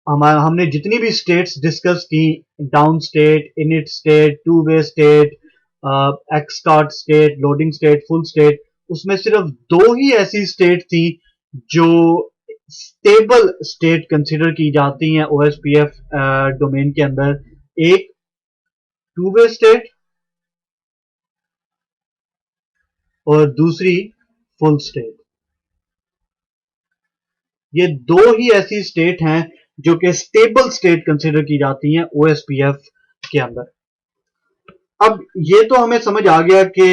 हमने जितनी भी स्टेट्स डिस्कस की, down state, init state, to way state, x start state, loading state, full state, उसमें सिर्फ दो ही ऐसी स्टेट थी जो स्टेबल स्टेट कंसिडर की जाती हैं ओएसपीएफ डोमेन के अंदर. एक टू वे स्टेट और दूसरी फुल स्टेट. ये दो ही ऐसी स्टेट हैं जो कि स्टेबल स्टेट कंसिडर की जाती हैं ओएसपीएफ के अंदर. अब ये तो हमें समझ आ गया कि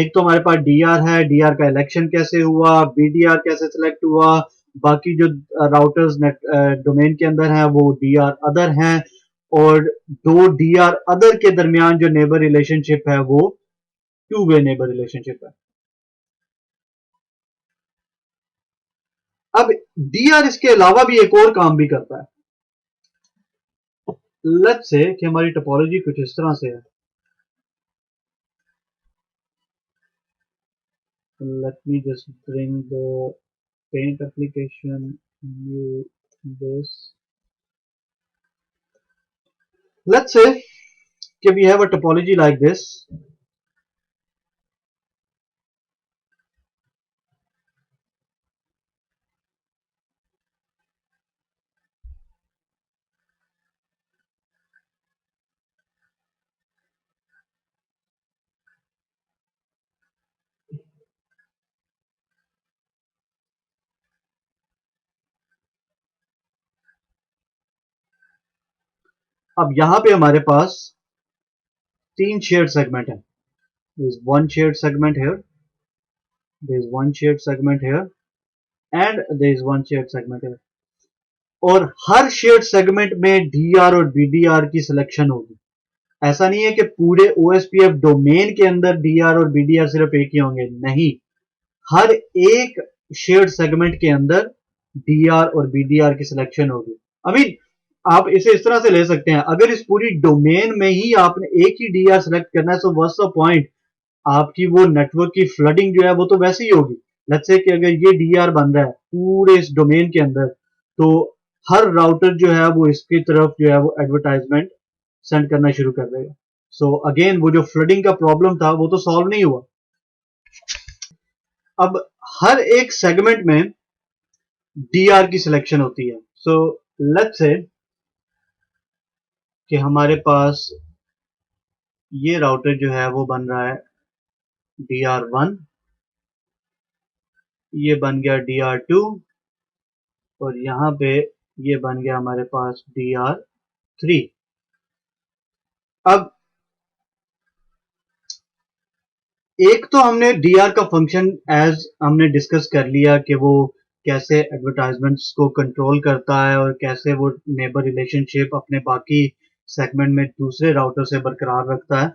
एक तो हमारे पास डीआर है, डीआर का इलेक्शन कैसे हुआ, बीडीआर कैसे सिलेक्ट हुआ, बाकी जो राउटर्स नेट डोमेन के अंदर हैं वो डीआर अदर हैं, और दो डीआर अदर के दरमियान जो नेबर रिलेशनशिप है वो टू वे नेबर रिलेशनशिप है. अब डीआर इसके अलावा भी एक और काम भी करता है. लेट्स से कि हमारी टोपोलॉजी कुछ इस तरह से है. Let me just bring the paint application, new this. Let's say that we have a topology like this. अब यहां पे हमारे पास तीन शेयर्ड सेगमेंट है. There is one shared segment here, there is one shared segment here, and there is one shared segment here. और हर shared segment में D R और BDR की सिलेक्शन होगी. ऐसा नहीं है कि पूरे ओएसपीएफ डोमेन के अंदर डीआर और बीडीआर सिर्फ एक ही होंगे, नहीं, हर एक शेयर्ड सेगमेंट के अंदर डीआर और बीडीआर की सिलेक्शन होगी. आई मीन आप इसे इस तरह से ले सकते हैं, अगर इस पूरी डोमेन में ही आपने एक ही डीआर सेलेक्ट करना है, सो व्हाट्स द पॉइंट, आपकी वो नेटवर्क की फ्लडिंग जो है वो तो वैसे ही होगी. लेट्स से कि अगर ये डीआर बन रहा है पूरे इस डोमेन के अंदर, तो हर राउटर जो है वो इसकी तरफ जो है वो एडवर्टाइजमेंट सेंड करना शुरू कर देगा. सो अगेन वो जो फ्लडिंग का प्रॉब्लम था वो तो सॉल्व नहीं हुआ. अब हर एक सेगमेंट में डीआर की सिलेक्शन होती है. सो लेट्स से कि हमारे पास ये राउटर जो है वो बन रहा है DR1, ये बन गया DR2, और यहां पे ये बन गया हमारे पास DR3. अब एक तो हमने डीआर का फंक्शन एज हमने डिस्कस कर लिया कि वो कैसे एडवर्टाइजमेंट्स को कंट्रोल करता है और कैसे वो नेबर रिलेशनशिप अपने बाकी सेगमेंट में दूसरे राउटर से बरकरार रखता है.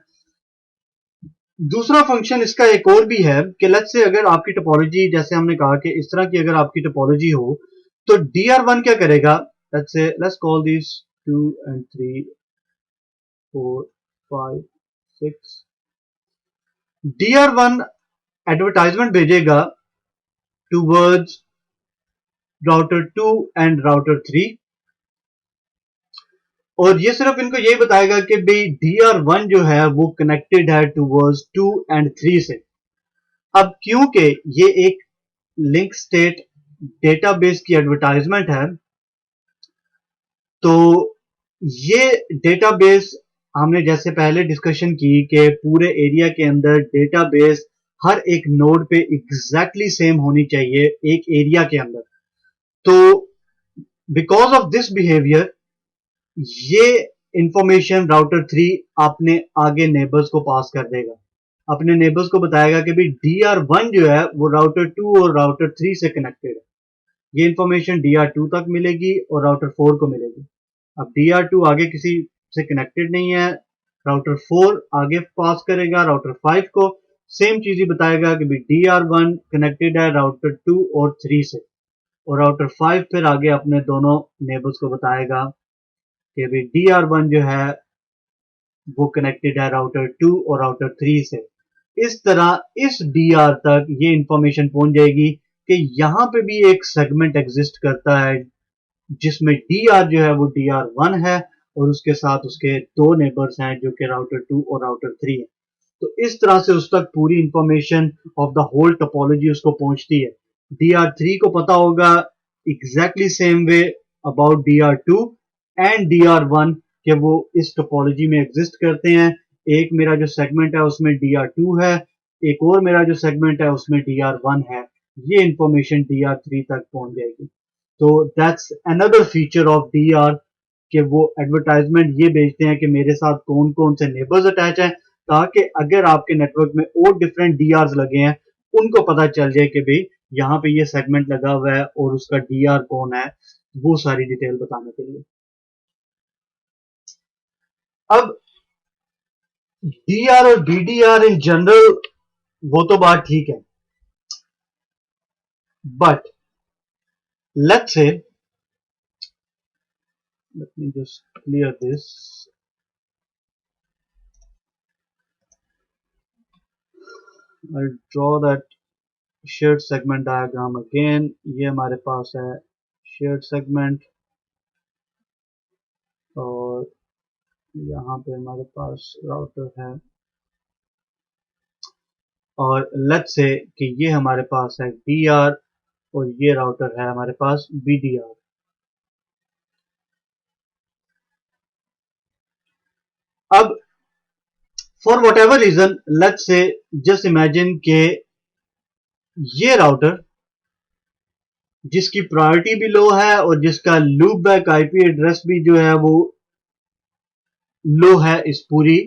दूसरा फंक्शन इसका एक और भी है कि लेट्स से अगर आपकी टोपोलॉजी, जैसे हमने कहा कि इस तरह की अगर आपकी टोपोलॉजी हो, तो DR1 क्या करेगा, let's say let's call this 2 and 3 4 5 6. DR1 advertisement भेजेगा टूवर्ड्स राउटर 2 एंड राउटर 3, और ये सिर्फ इनको यही बताएगा कि भाई DR1 जो है वो कनेक्टेड है टूवर्ड्स 2 and 3 से. अब क्योंकि ये एक लिंक स्टेट डेटाबेस की एडवर्टाइजमेंट है, तो ये डेटाबेस हमने जैसे पहले डिस्कशन की कि पूरे एरिया के अंदर डेटाबेस हर एक नोड पे एग्जैक्टली सेम होनी चाहिए एक एरिया के अंदर। तो बिकॉज ऑफ दिस बिहेवियर ये इंफॉर्मेशन राउटर 3 अपने आगे नेबर्स को पास कर देगा, अपने नेबर्स को बताएगा कि भाई DR1 जो है वो राउटर 2 और राउटर 3 से कनेक्टेड है। ये इंफॉर्मेशन DR2 तक मिलेगी और राउटर 4 को मिलेगी। अब DR2 आगे किसी से कनेक्टेड नहीं है, राउटर 4 आगे पास करेगा राउटर 5 को, सेम चीज ही बताएगा कि भाई DR1 कनेक्टेड है राउटर 2 और 3 से, और राउटर 5 फिर आगे अपने दोनों नेबर्स को बताएगा कि भाई DR1 जो है वो कनेक्टेड है राउटर 2 और राउटर 3 से। इस तरह इस DR तक ये इंफॉर्मेशन पहुंच जाएगी कि यहाँ पे भी एक सेगमेंट एग्जिस्ट करता है जिसमें DR जो है वो DR1 है और उसके साथ उसके दो नेबर्स हैं जो कि राउटर 2 और राउटर 3 है। तो इस तरह से उस तक पूरी information of the whole topology उसको पहुंचती है। DR3 को पता होगा exactly same way about DR2 and DR1 कि वो इस टोपोलॉजी में एग्जिस्ट करते हैं। एक मेरा जो सेगमेंट है उसमें DR2 है, एक और मेरा जो सेगमेंट है उसमें DR1 है। ये इंफॉर्मेशन DR3 तक पहुंच जाएगी। तो that's another feature of DR कि वो एडवर्टाइजमेंट ये भेजते हैं कि मेरे साथ कौन कौन से नेबर्स अटैच हैं, ताकि अगर आपके नेटवर्क में और डिफरेंट DRs लगे हैं उनको पता चल जाए कि भाई यहाँ पे ये सेगमेंट लगा हुआ है और उसका DR कौन है, वो सारी डिटेल बताने के लिए। अब DR और BDR इन जनरल वो तो बात ठीक है, but let's say, let me just clear this. I'll draw that shared segment diagram again. ये हमारे पास है shared segment और यहाँ पे हमारे पास राउटर है और लेट्स से कि ये हमारे पास है DR और ये राउटर है हमारे पास BDR। अब for whatever reason let's say just imagine के ये राउटर जिसकी प्रायोरिटी भी लो है और जिसका लूप बैक IP एड्रेस भी जो है वो लो है इस पूरी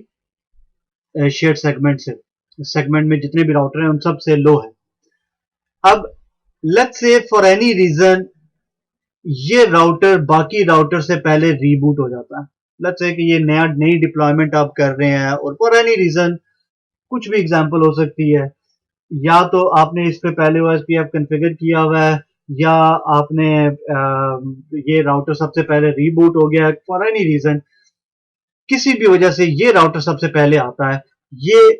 शेयर सेगमेंट से, सेगमेंट में जितने भी राउटर हैं उन सब से लो है। अब let's say for any reason ये राउटर बाकी राउटर से पहले रीबूट हो जाता है। लेट्स से कि ये नई डिप्लॉयमेंट आप कर रहे हैं और फॉर एनी रीजन, कुछ भी एग्जांपल हो सकती है, या तो आपने इस पे पहले OSPF कॉन्फ़िगर किया हुआ है या आपने ये राउटर सबसे पहले रीबूट हो गया, फॉर एनी रीजन किसी भी वजह से ये राउटर सबसे पहले आता है। ये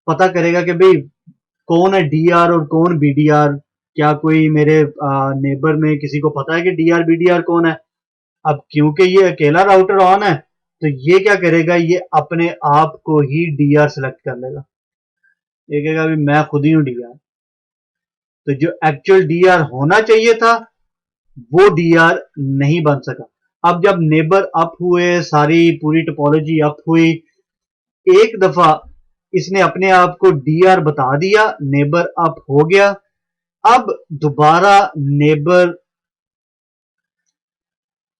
पता करेगा कि भाई कौन है DR और कौन BDR, क्या कोई मेरे नेबर में किसी को पता है कि DR BDR कौन है। अब क्योंकि ये अकेला राउटर ऑन है तो ये क्या करेगा, ये अपने आप को ही DR सेलेक्ट कर लेगा, ये कहेगा भी मैं खुद ही हूं DR। तो जो एक्चुअल DR होना चाहिए था वो DR नहीं बन सका। अब जब नेबर अप हुए, सारी पूरी टोपोलॉजी अप हुई, एक दफा इसने अपने आप को DR बता दिया, नेबर अप हो गया। अब दोबारा नेबर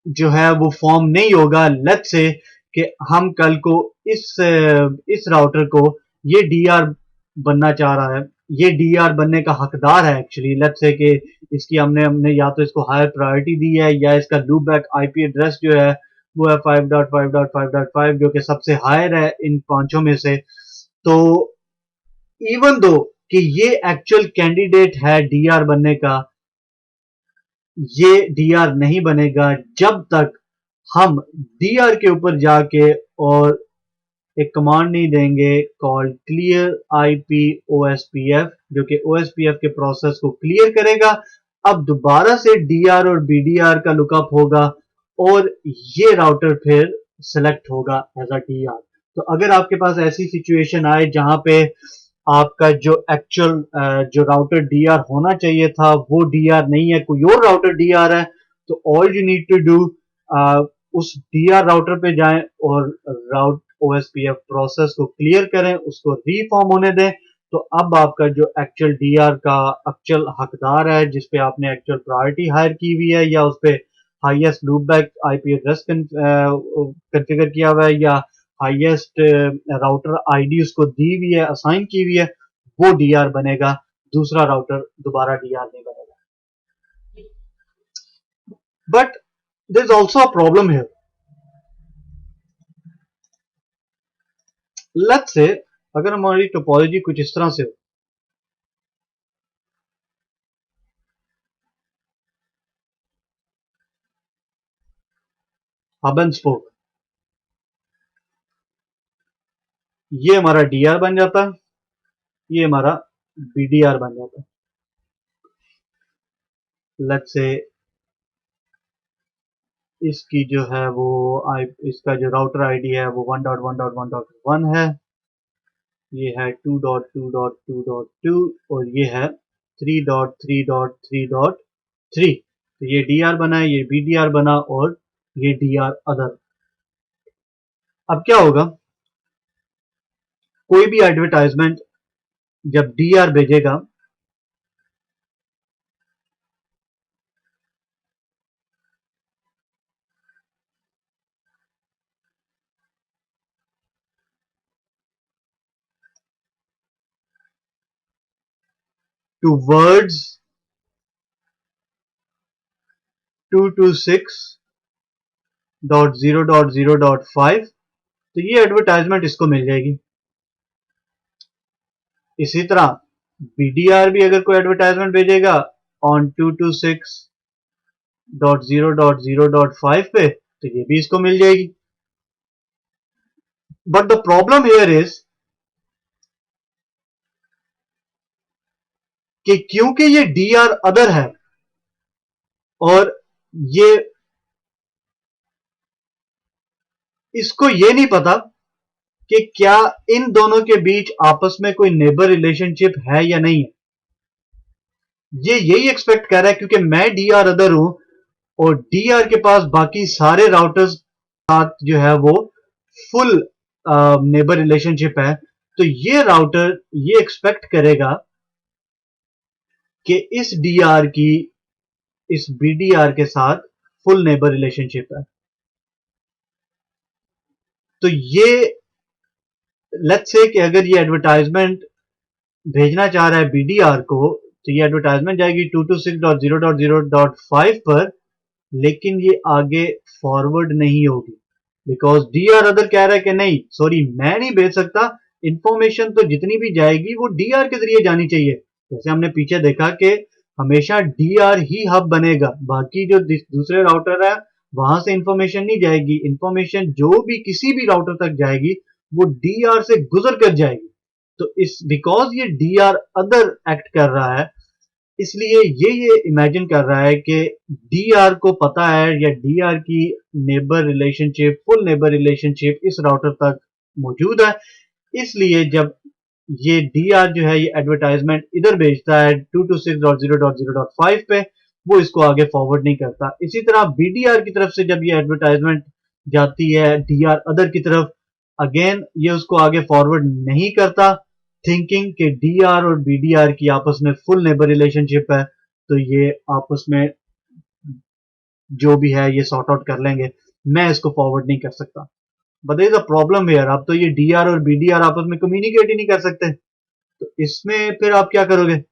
जो है वो फॉर्म नहीं होगा। लेट्स से कि हम कल को इस राउटर को ये DR बनना चाह रहा है, ये DR बनने का हकदार है एक्चुअली। लेट्स से कि इसकी हमने या तो इसको हायर प्रायोरिटी दी है या इसका लूप बैक IP एड्रेस जो है वो है 5.5.5.5 जो कि सबसे हायर है इन पांचों में से। तो इवन दो कि ये एक्चुअल कैंडिडेट है DR बनने का, ये DR नहीं बनेगा जब तक हम DR के ऊपर जाके और एक कमांड नहीं देंगे कॉल्ड क्लियर IP OSPF, जो कि OSPF के प्रोसेस को क्लियर करेगा। अब दोबारा से DR और BDR का लुकअप होगा और ये राउटर फिर सेलेक्ट होगा एज अ DR। तो अगर आपके पास ऐसी सिचुएशन आए जहां पे आपका जो एक्चुअल जो राउटर डीआर होना चाहिए था वो डीआर नहीं है, कोई और राउटर डीआर है, तो all you need to do उस डीआर राउटर पे जाएं और राउट ओएसपीएफ प्रोसेस को क्लियर करें, उसको रीफॉर्म होने दें। तो अब आपका जो एक्चुअल डीआर का एक्चुअल हकदार है, जिसपे आपने एक्चुअल प्रायोरिटी हायर की हुई है, या उस पे highest loopback IP address configure किया हुआ है, या हाईएस्ट राउटर आईडी उसको दी हुई है, असाइन की हुई है, वो डीआर बनेगा। दूसरा राउटर दोबारा डीआर नहीं बनेगा। But there is also a problem here. Let's say अगर हमारी टोपोलॉजी कुछ इस तरह से हो, हब एंड स्पोक, ये हमारा डीआर बन जाता है, ये हमारा बीडीआर बन जाता है। लेट्स से इसकी जो है वो इसका जो राउटर आईडी है वो 1.1.1.1 है, ये है 2.2.2.2 और ये है 3.3.3.3। तो ये डीआर बना है, ये बीडीआर बना और ये डीआर अदर। अब क्या होगा, कोई भी एडवर्टाइजमेंट जब डीआर भेजेगा टूवर्ड्स 226.0.0.5, तो ये एडवर्टाइजमेंट इसको मिल जाएगी। इसी तरह बीडीआर भी अगर कोई एडवर्टाइजमेंट भेजेगा ऑन 226.0.0.5 पे, तो ये भी इसको मिल जाएगी। But the problem here is कि क्योंकि ये डीआर अदर है और ये इसको ये नहीं पता कि क्या इन दोनों के बीच आपस में कोई नेबर रिलेशनशिप है या नहीं है, ये यही एक्सपेक्ट कर रहा है क्योंकि मैं डीआर अदर हूं और डीआर के पास बाकी सारे राउटर्स साथ जो है वो फुल नेबर रिलेशनशिप है। तो ये राउटर ये एक्सपेक्ट करेगा कि इस डीआर की इस बीडीआर के साथ फुल नेबर रिलेशनशिप है। तो ये लेट्स से कि अगर ये एडवर्टाइजमेंट भेजना चाह रहा है बीडीआर को, तो ये एडवर्टाइजमेंट जाएगी 226.0.0.5 पर, लेकिन ये आगे फॉरवर्ड नहीं होगी बिकॉज डीआर अदर कह रहा है कि नहीं सॉरी मैं नहीं भेज सकता, इंफॉर्मेशन तो जितनी भी जाएगी वो डीआर के जरिए जानी चाहिए। जैसे हमने पीछे देखा कि हमेशा डीआर ही हब बनेगा, बाकी जो दूसरे राउटर है वहां से इंफॉर्मेशन नहीं जाएगी, इंफॉर्मेशन जो भी किसी भी राउटर तक जाएगी वो डीआर से गुजर कर जाएगी। तो इस बिकॉज ये डीआर अदर एक्ट कर रहा है, इसलिए ये इमेजिन कर रहा है कि डीआर को पता है या डीआर की neighbour relationship full neighbour relationship इस राउटर तक मौजूद है। इसलिए जब ये डीआर जो है ये एडवर्टाइजमेंट इधर भेजता है 226.0.0.5 पे, वो इसको आगे फॉरवर्ड नहीं करता। इसी तरह बीडीआर की तरफ से जब ये एडवर्टाइजमेंट जाती है डीआर अदर की तरफ, अगेन ये उसको आगे फॉरवर्ड नहीं करता, थिंकिंग कि डीआर और बीडीआर की आपस में फुल नेबर रिलेशनशिप है, तो ये आपस में जो भी है ये सॉर्ट आउट कर लेंगे, मैं इसको फॉरवर्ड नहीं कर सकता। But there is a problem here, अब तो ये डीआर और बीडीआर आपस में कम्युनिकेट ही नहीं कर सकते, तो इसमें फिर आप क्या करोगे,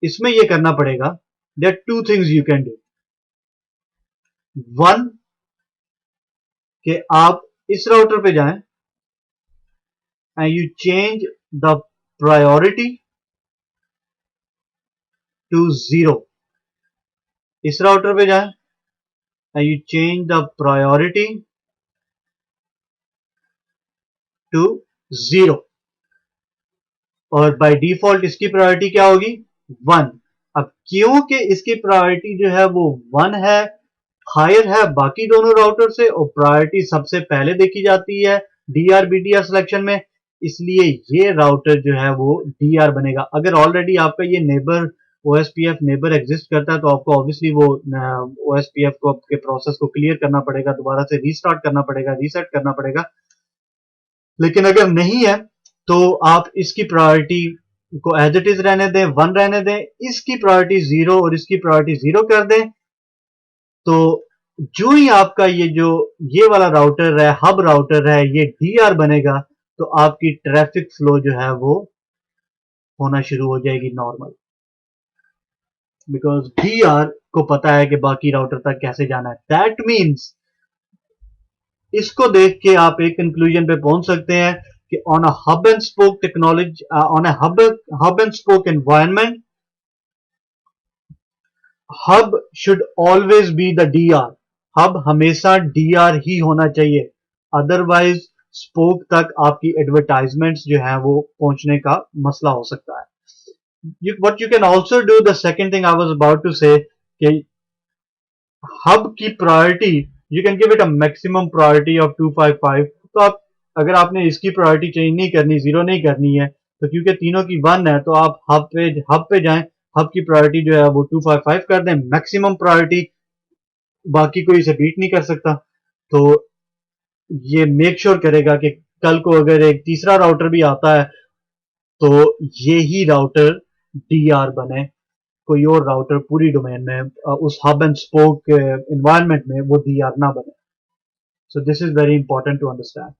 इसमें ये करना पड़ेगा। There are two things you can do. One, कि आप इस राउटर पे जाएं and you change the priority to zero. इस राउटर पे जाएं and you change the priority to 0 और बाय डिफॉल्ट इसकी प्रायोरिटी क्या होगी 1। अब क्योंकि इसकी प्रायोरिटी जो है वो 1 है, हायर है बाकी दोनों राउटर से और प्रायोरिटी सबसे पहले देखी जाती है डीआर बीडीआर सिलेक्शन में, इसलिए ये राउटर जो है वो DR बनेगा। अगर ऑलरेडी आपका ये नेबर OSPF नेबर एग्जिस्ट करता है तो आपको ऑब्वियसली वो OSPF को आपके प्रोसेस को क्लियर करना पड़ेगा, दोबारा से रीस्टार्ट करना पड़ेगा, रीसेट करना पड़ेगा। लेकिन अगर नहीं है तो आप इसकी प्रायोरिटी को एज इट इज रहने दें, 1 रहने दें, इसकी प्रायोरिटी 0 और इसकी प्रायोरिटी 0 कर दें। तो जो ही आपका ये वाला राउटर है, हब राउटर है, ये DR बनेगा तो आपकी ट्रैफिक फ्लो जो है वो होना शुरू हो जाएगी नॉर्मल, बिकॉज DR को पता है कि बाकी राउटर तक कैसे जाना है। दैट मीन्स इसको देख के आप एक कंक्लूजन पे पहुंच सकते हैं कि on a hub and spoke technology, on a hub and spoke environment, hub should always be the DR। Hub हमेशा DR ही होना चाहिए, अदरवाइज स्पोक तक आपकी एडवर्टाइजमेंट्स जो है वो पहुंचने का मसला हो सकता है। What you can also do, the second thing I was about to say, कि हब की priority you can give it a maximum priority of 255। तो आप अगर आपने इसकी प्रायोरिटी चेंज नहीं करनी, 0 नहीं करनी है, तो क्योंकि तीनों की 1 है तो आप हब पे जाएं, हब की प्रायोरिटी जो है वो 255 कर दें मैक्सिमम प्रायोरिटी, बाकी कोई इसे बीट नहीं कर सकता। तो ये मेक श्योर करेगा कि कल को अगर एक तीसरा राउटर भी आता है तो ये ही राउटर DR बने, कोई और राउटर पूरी डोमेन में उस हब एंड स्पोक एनवायरनमेंट में वो DR ना बने। So this is very important to understand.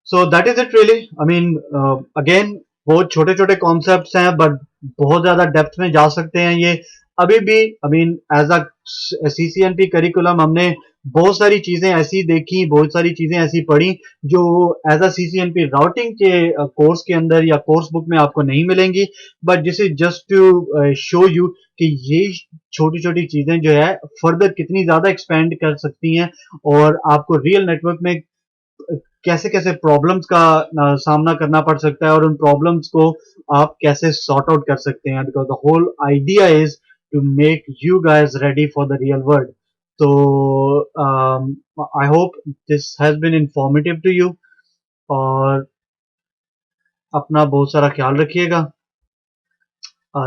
So that is it really. I mean again बहुत छोटे छोटे कॉन्सेप्ट्स हैं बट बहुत ज्यादा डेप्थ में जा सकते हैं ये अभी भी। I mean as a CCNP curriculum हमने बहुत सारी चीजें ऐसी देखी, बहुत सारी चीजें ऐसी पढ़ी जो एज अ CCNP राउटिंग के कोर्स के अंदर या कोर्स बुक में आपको नहीं मिलेंगी। But this is just to show you कि ये छोटी छोटी चीजें जो है फर्दर कितनी ज्यादा एक्सपेंड कर सकती हैं और आपको रियल नेटवर्क में कैसे कैसे प्रॉब्लम्स का सामना करना पड़ सकता है और उन प्रॉब्लम्स को आप कैसे सॉर्ट आउट कर सकते हैं, because the whole idea is to make you guys ready for the real world. तो I hope this has been informative to you और अपना बहुत सारा ख्याल रखिएगा।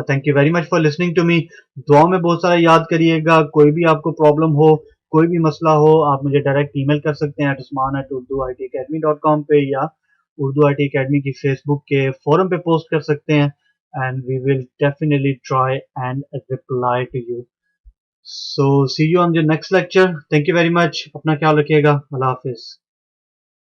Thank you very much for listening to me. दुआ में बहुत सारा याद करिएगा। कोई भी आपको प्रॉब्लम हो, कोई भी मसला हो, आप मुझे डायरेक्ट ईमेल कर सकते हैं usman@urduitacademy.com पे, या उर्दू IT अकेडमी की फेसबुक के फोरम पे पोस्ट कर सकते हैं and we will definitely try and reply to you. So see you on the next lecture. Thank you very much. अपना ख्याल रखिएगा। अल्लाह हाफिज।